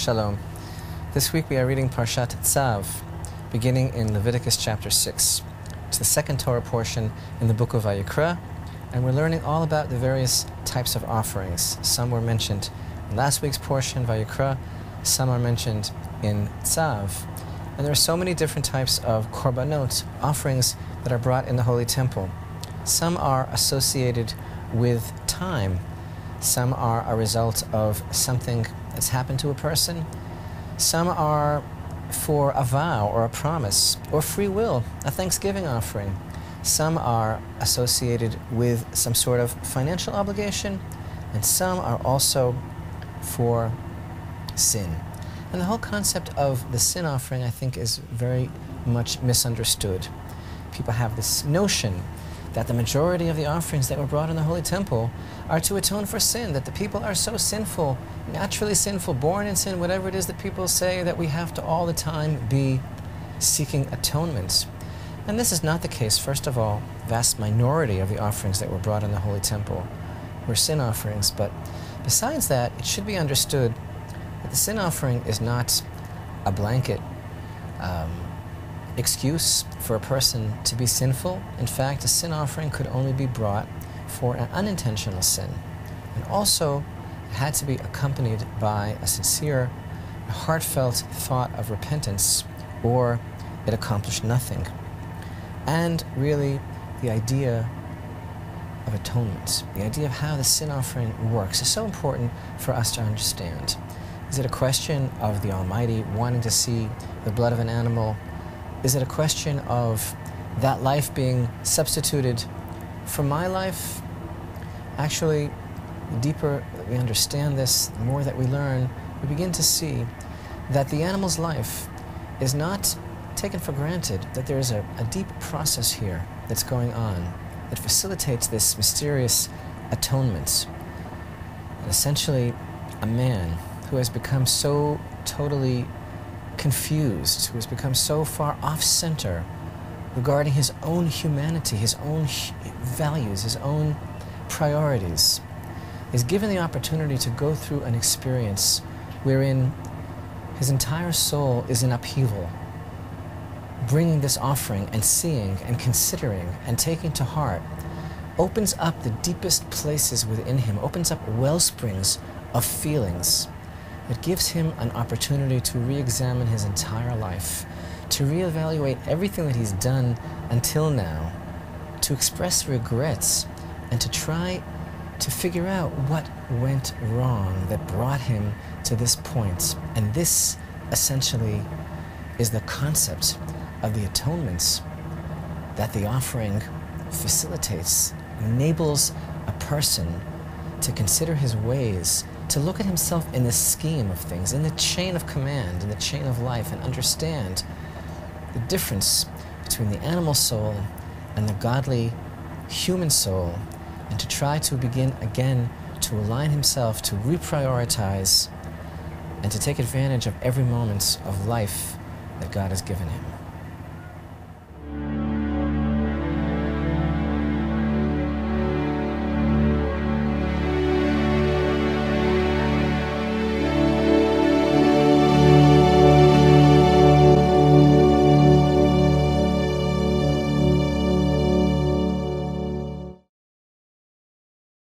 Shalom. This week we are reading Parashat Tzav, beginning in Leviticus chapter 6. It's the second Torah portion in the book of Vayikra, and we're learning all about the various types of offerings. Some were mentioned in last week's portion, Vayikra, some are mentioned in Tzav. And there are so many different types of korbanot, offerings that are brought in the Holy Temple. Some are associated with time. Some are a result of something that's happened to a person. Some are for a vow or a promise or free will, a thanksgiving offering. Some are associated with some sort of financial obligation, and some are also for sin. And the whole concept of the sin offering, I think, is very much misunderstood. People have this notion that the majority of the offerings that were brought in the Holy Temple are to atone for sin, that the people are so sinful, naturally sinful, born in sin, whatever it is that people say, that we have to all the time be seeking atonement. And this is not the case. First of all, the vast minority of the offerings that were brought in the Holy Temple were sin offerings. But besides that, it should be understood that the sin offering is not a blanket excuse for a person to be sinful. In fact, a sin offering could only be brought for an unintentional sin. And also, it had to be accompanied by a sincere, heartfelt thought of repentance, or it accomplished nothing. And really, the idea of atonement, the idea of how the sin offering works, is so important for us to understand. Is it a question of the Almighty wanting to see the blood of an animal? Is it a question of that life being substituted for my life? Actually, the deeper that we understand this, the more that we learn, we begin to see that the animal's life is not taken for granted, that there is a deep process here that's going on that facilitates this mysterious atonement. And essentially, a man who has become so totally confused, who has become so far off-center regarding his own humanity, his own values, his own priorities, is given the opportunity to go through an experience wherein his entire soul is in upheaval, bringing this offering and seeing and considering and taking to heart, opens up the deepest places within him, opens up wellsprings of feelings. It gives him an opportunity to re-examine his entire life, to reevaluate everything that he's done until now, to express regrets, and to try to figure out what went wrong that brought him to this point. And this, essentially, is the concept of the atonements that the offering facilitates, enables a person to consider his ways, to look at himself in the scheme of things, in the chain of command, in the chain of life, and understand the difference between the animal soul and the godly human soul, and to try to begin again to align himself, to reprioritize, and to take advantage of every moment of life that God has given him.